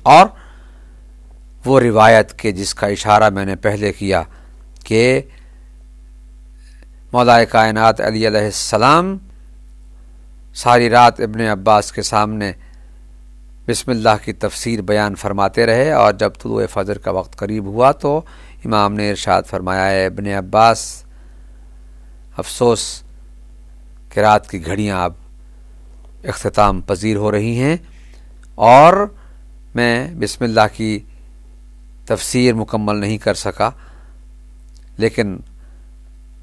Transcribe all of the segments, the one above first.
اور وہ روایت کے جس کا اشارہ میں نے پہلے کیا کہ مولا کائنات علی علیہ السلام ساری رات ابن عباس کے سامنے بسم اللہ کی تفسیر بیان فرماتے رہے، اور جب طلوع فجر کا وقت قریب ہوا تو امام نے ارشاد فرمایا ہے ابن عباس افسوس کہ رات کی گھڑیاں اب اختتام پذیر ہو رہی ہیں، اور میں بسم اللہ کی تفسیر مکمل نہیں کر سکا، لیکن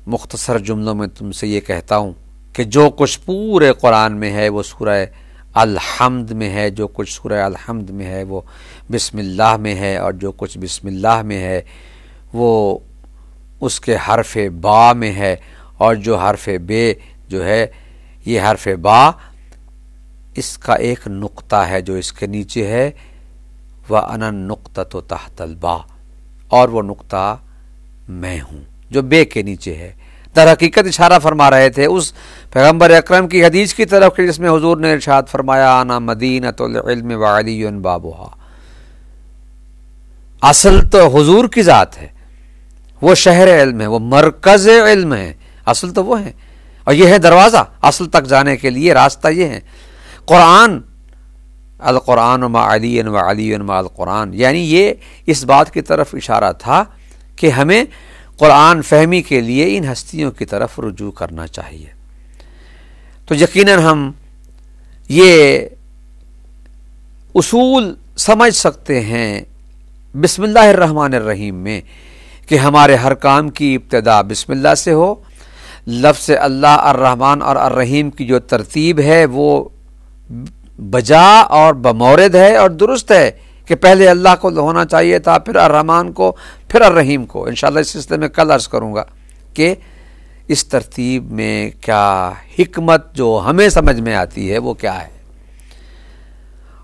مختصر جملوں میں تم سے یہ کہتا ہوں کہ جو کچھ پورے قرآن میں ہے وہ سورہ الحمد میں ہے، جو کچھ سورہ الحمد میں ہے وہ بسم اللہ میں ہے، اور جو کچھ بسم اللہ میں ہے وہ اس کے حرف با میں ہے، اور جو حرف بے جو ہے یہ حرف با اس کا ایک نقطہ ہے جو اس کے نیچے ہے، وَأَنَا النُّقْطَةُ تَحْتَ الْبَاءِ، اور وہ نقطہ میں ہوں جو بے کے نیچے ہے۔ در حقیقت اشارہ فرما رہے تھے اس پیغمبر اکرم کی حدیث کی طرف کہ جس میں حضور نے ارشاد فرمایا انا مدینۃ العلم وعلی بابھا، اصل تو حضور کی ذات ہے، وہ شہر علم ہے، وہ مرکز علم ہے، اصل تو وہ ہے، اور یہ ہے دروازہ اصل تک جانے کے لیے، راستہ یہ ہے قرآن، القرآن مع علی وعلی مع القرآن، یعنی یہ اس بات کی طرف اشارہ تھا کہ ہمیں قرآن فہمی کے لیے ان ہستیوں کی طرف رجوع کرنا چاہیے۔ تو یقیناً ہم یہ اصول سمجھ سکتے ہیں بسم اللہ الرحمن الرحیم میں کہ ہمارے ہر کام کی ابتدا بسم اللہ سے ہو، لفظ اللہ الرحمن اور الرحیم کی جو ترتیب ہے وہ بجا اور بمورد ہے اور درست ہے کہ پہلے اللہ کو ہونا چاہیے تھا، پھر الرحمن کو، پھر الرحیم کو۔ انشاءاللہ اس سلسلے میں کل عرض کروں گا کہ اس ترتیب میں کیا حکمت جو ہمیں سمجھ میں آتی ہے وہ کیا ہے،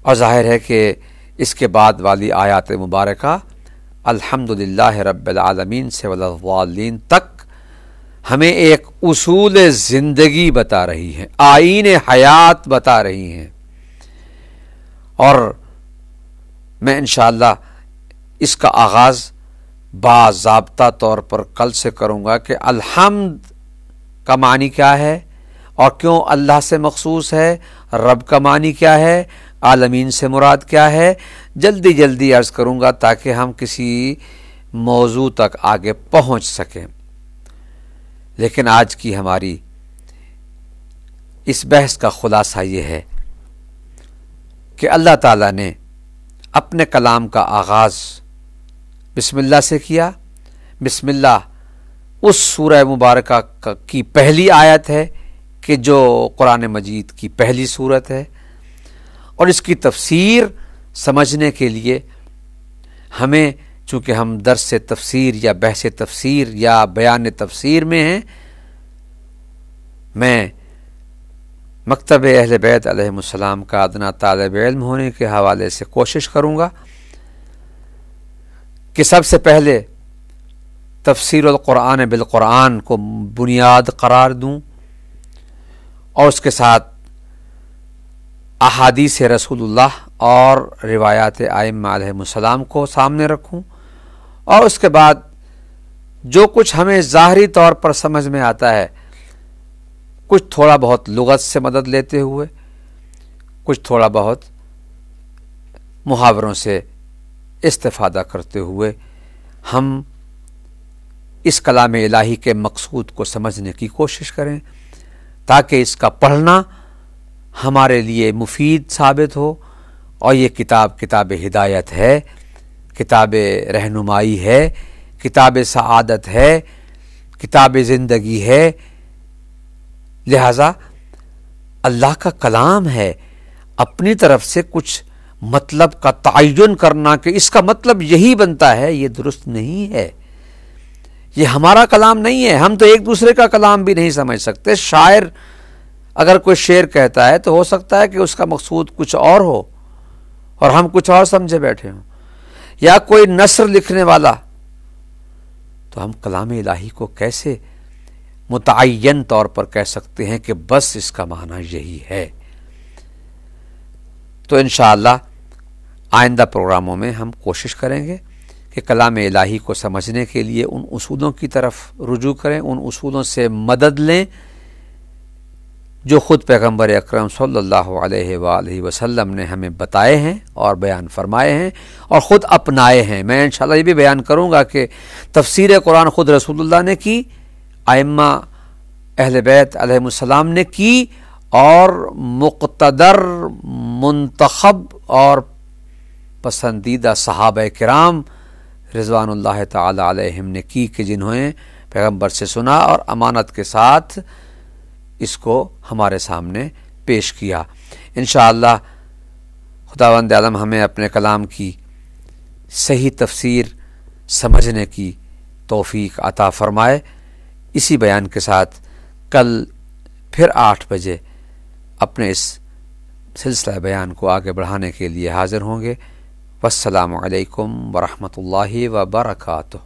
اور ظاہر ہے کہ اس کے بعد والی آیات مبارکہ الحمدللہ رب العالمین سے والضالین تک ہمیں ایک اصول زندگی بتا رہی ہیں، آئین حیات بتا رہی ہیں، اور میں انشاءاللہ اس کا آغاز باضابطہ طور پر کل سے کروں گا کہ الحمد کا معنی کیا ہے اور کیوں اللہ سے مخصوص ہے، رب کا معنی کیا ہے، عالمین سے مراد کیا ہے، جلدی جلدی عرض کروں گا تاکہ ہم کسی موضوع تک آگے پہنچ سکیں۔ لیکن آج کی ہماری اس بحث کا خلاصہ یہ ہے کہ اللہ تعالیٰ نے اپنے کلام کا آغاز بسم اللہ سے کیا۔ بسم اللہ اس سورہ مبارکہ کی پہلی آیت ہے کہ جو قرآن مجید کی پہلی سورت ہے، اور اس کی تفسیر سمجھنے کے لیے ہمیں، چونکہ ہم درس تفسیر یا بحث تفسیر یا بیان تفسیر میں ہیں، میں مکتب اہل بیت علیہم السلام کا ادنا طالب علم ہونے کے حوالے سے کوشش کروں گا کہ سب سے پہلے تفسیر القرآن بالقرآن کو بنیاد قرار دوں، اور اس کے ساتھ احادیث رسول اللہ اور روایات ائمہ علیہم السلام کو سامنے رکھوں، اور اس کے بعد جو کچھ ہمیں ظاہری طور پر سمجھ میں آتا ہے، کچھ تھوڑا بہت لغت سے مدد لیتے ہوئے، کچھ تھوڑا بہت محاوروں سے استفادہ کرتے ہوئے، ہم اس کلام الہی کے مقصود کو سمجھنے کی کوشش کریں تاکہ اس کا پڑھنا ہمارے لیے مفید ثابت ہو، اور یہ کتاب ہدایت ہے، کتاب رہنمائی ہے، کتاب سعادت ہے، کتاب زندگی ہے، لہذا اللہ کا کلام ہے۔ اپنی طرف سے کچھ مطلب کا تعین کرنا کہ اس کا مطلب یہی بنتا ہے، یہ درست نہیں ہے، یہ ہمارا کلام نہیں ہے، ہم تو ایک دوسرے کا کلام بھی نہیں سمجھ سکتے۔ شاعر اگر کوئی شعر کہتا ہے تو ہو سکتا ہے کہ اس کا مقصود کچھ اور ہو اور ہم کچھ اور سمجھے بیٹھے ہوں، یا کوئی نثر لکھنے والا، تو ہم کلام الہی کو کیسے متعین طور پر کہہ سکتے ہیں کہ بس اس کا معنی یہی ہے؟ تو انشاءاللہ آئندہ پروگراموں میں ہم کوشش کریں گے کہ کلام الہی کو سمجھنے کے لیے ان اصولوں کی طرف رجوع کریں، ان اصولوں سے مدد لیں جو خود پیغمبر اکرم صلی اللہ علیہ وآلہ وسلم نے ہمیں بتائے ہیں اور بیان فرمائے ہیں اور خود اپنائے ہیں۔ میں انشاءاللہ یہ بھی بیان کروں گا کہ تفسیر قرآن خود رسول اللہ نے کی، ائمہ اہل بیت علیہم السلام نے کی، اور مقتدر، منتخب اور پسندیدہ صحابہ کرام رضوان اللہ تعالی علیہم نے کی، کہ جنہوں نے پیغمبر سے سنا اور امانت کے ساتھ اس کو ہمارے سامنے پیش کیا۔ انشاءاللہ خداوند عالم ہمیں اپنے کلام کی صحیح تفسیر سمجھنے کی توفیق عطا فرمائے۔ اسی بیان کے ساتھ کل پھر 8 بجے اپنے اس سلسلہ بیان کو آگے بڑھانے کے لیے حاضر ہوں گے۔ والسلام علیکم ورحمۃ اللہ وبرکاتہ۔